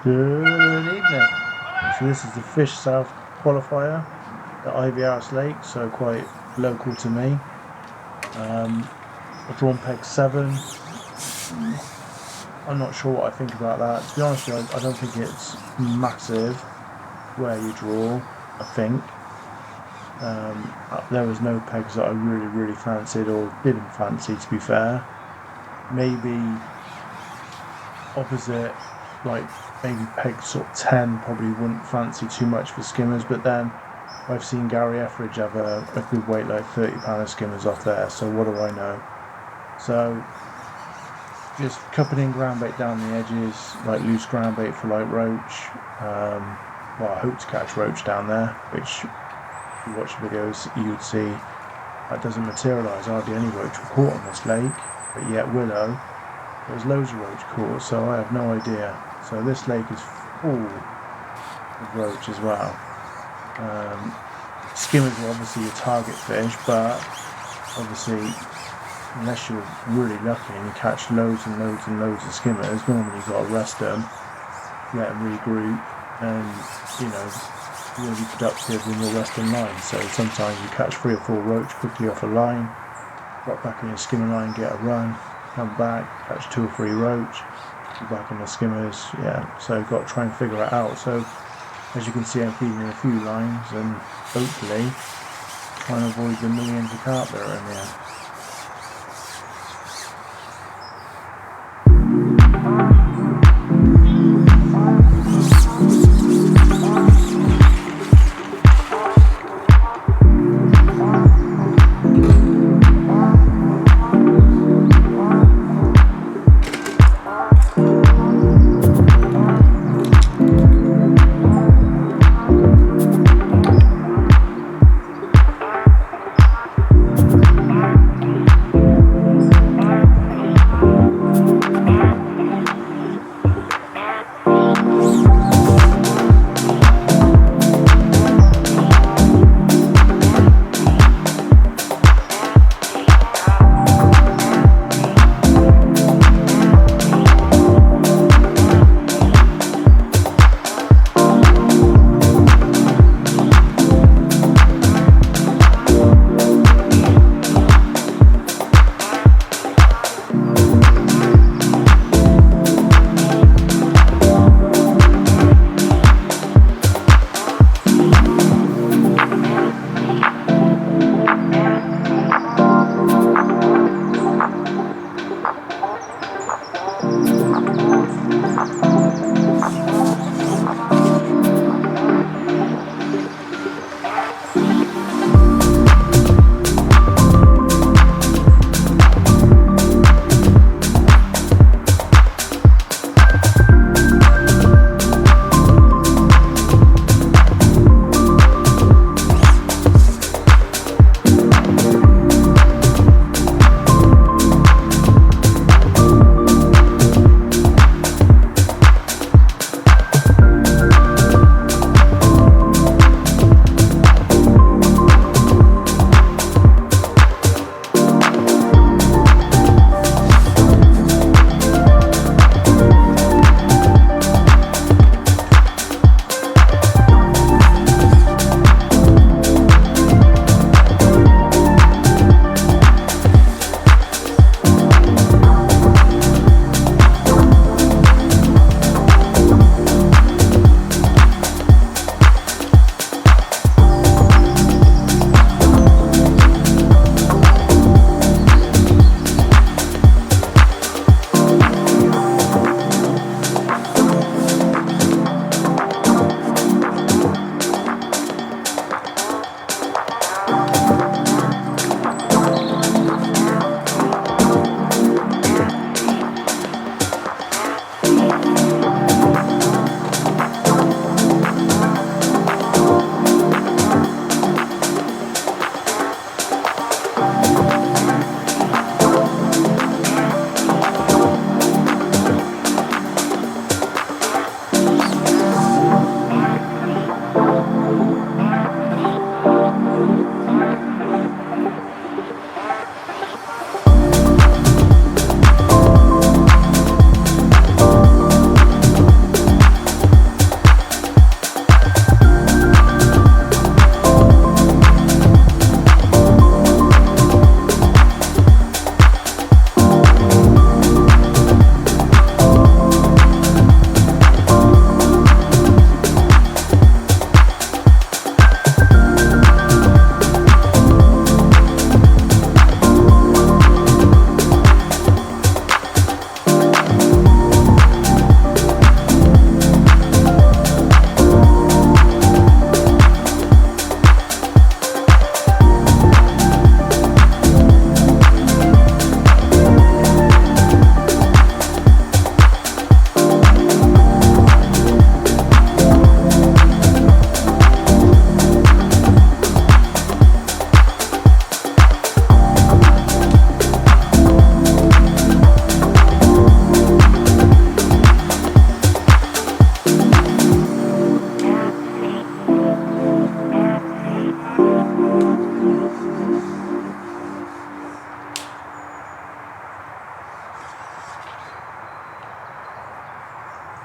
Good evening. So this is the Fish South qualifier at Ivy House Lake, so quite local to me. I've drawn peg 7. I'm not sure what I think about that. To be honest with you, I don't think it's massive where you draw, I think. There was no pegs that I really fancied or didn't fancy, to be fair. Maybe opposite, like maybe peg sort of 10 probably wouldn't fancy too much for skimmers, but then I've seen Gary Etheridge have a good weight, like £30 of skimmers off there, so what do I know? So just cupping in ground bait down the edges, like loose ground bait for like roach. Well, I hope to catch roach down there, which if you watch the videos you would see that doesn't materialise. Hardly any roach were caught on this lake, but yet willow there's loads of roach caught, so I have no idea. So this lake is full of roach as well. Skimmers are obviously your target fish, but obviously unless you're really lucky and you catch loads of skimmers, normally you've got to rest them, let them regroup, and you'll be productive when you're resting line. So sometimes you catch 3 or 4 roach quickly off a line, drop back in your skimmer line, get a run, come back, catch 2 or 3 roach, be back in the skimmers. Yeah, so you've got to try and figure it out. So as you can see, I'm feeding a few lines and hopefully trying to avoid the millions of carp that are in there.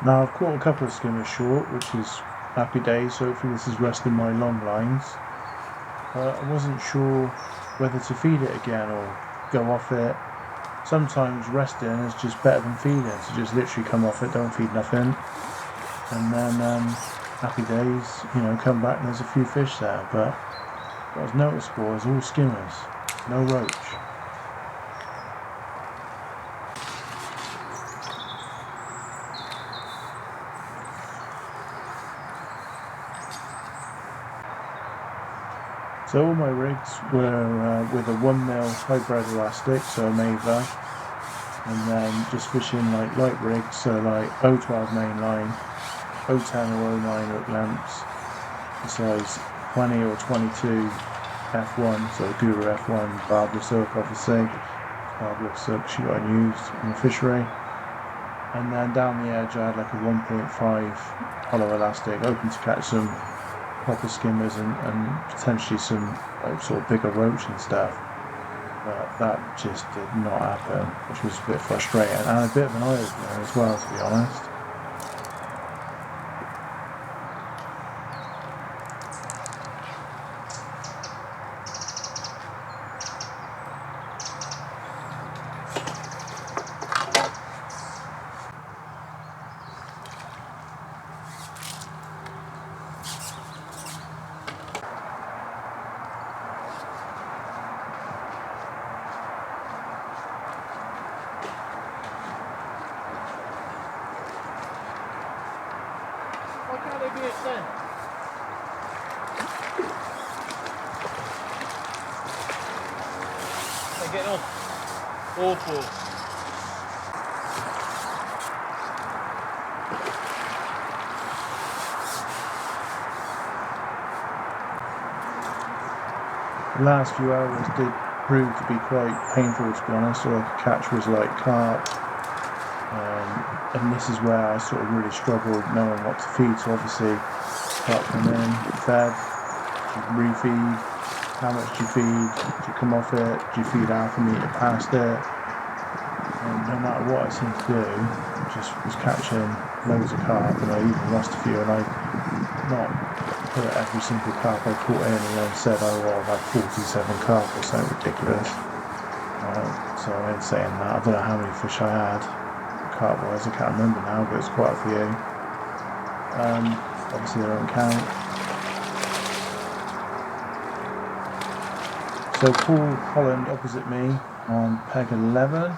Now I've caught a couple of skimmers short, which is happy days. So hopefully this is resting my long lines. But I wasn't sure whether to feed it again or go off it. Sometimes resting is just better than feeding, so just literally come off it, don't feed nothing, and then happy days, come back and there's a few fish there. But what was noticeable is all skimmers, no roach. So all my rigs were with a 1mm hybrid elastic, so a Mava, and then just fishing like light rigs, so like 012 main line, 010 or 09 hook lamps, the size 20 or 22 F1, so Guru F1 barbless hook, obviously, barbless hook she got used in the fishery. And then down the edge I had like a 1.5 hollow elastic, open to catch some proper skimmers and potentially some like sort of bigger roach and stuff, but that just did not happen, which was a bit frustrating and a bit of an eye-opener as well, to be honest. Why can't they be a cent? They're getting off. Awful. The last few hours did prove to be quite painful, to be honest. All I could catch was like carp, and this is where I sort of really struggled knowing what to feed. So obviously, carp come in, fed, do you refeed, how much do you feed, do you come off it, do you feed half and eat it past it? And no matter what I seemed to do, I just was catching loads of carp, and I even lost a few, and I not put every single carp I caught in and then said, oh well, I've had 47 carp or something ridiculous. So I ain't saying that. I don't know how many fish I had carp wise, I can't remember now, but it's quite a few. Obviously they don't count. So Paul Holland opposite me on peg 11,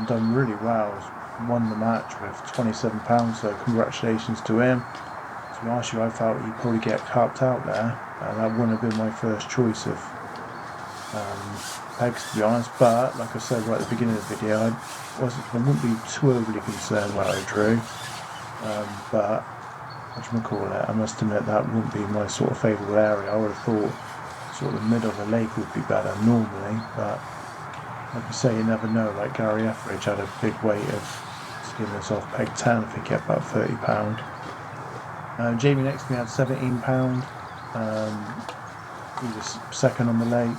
done really well, won the match with £27, so congratulations to him. To be honest with you, I felt he'd probably get carped out there. That wouldn't have been my first choice of pegs, to be honest, but like I said right at the beginning of the video, I wouldn't be too overly concerned where I drew, but whatchamacallit, I must admit that wouldn't be my sort of favourite area. I would have thought sort of the middle of the lake would be better normally, but like I say, you never know. Like Gary Etheridge had a big weight of skimmers off peg 10, I think he had about £30. Jamie next to me had £17. He was second on the lake,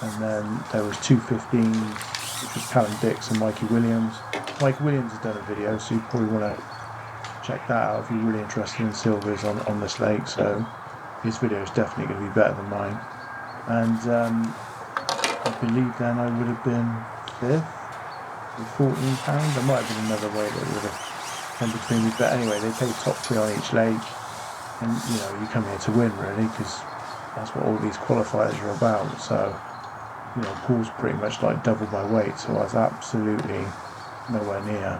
and then there was 2 15s, which was Callum Dix and Mikey Williams. Mikey Williams has done a video, so you probably want to check that out if you're really interested in silvers on this lake. So his video is definitely going to be better than mine. And I believe then I would have been fifth with £14. There might have been another way that would have come between me, but anyway, they pay top 3 on each lake, and you come here to win really, because that's what all these qualifiers are about. So Paul's pretty much like double my weight, so I was absolutely nowhere near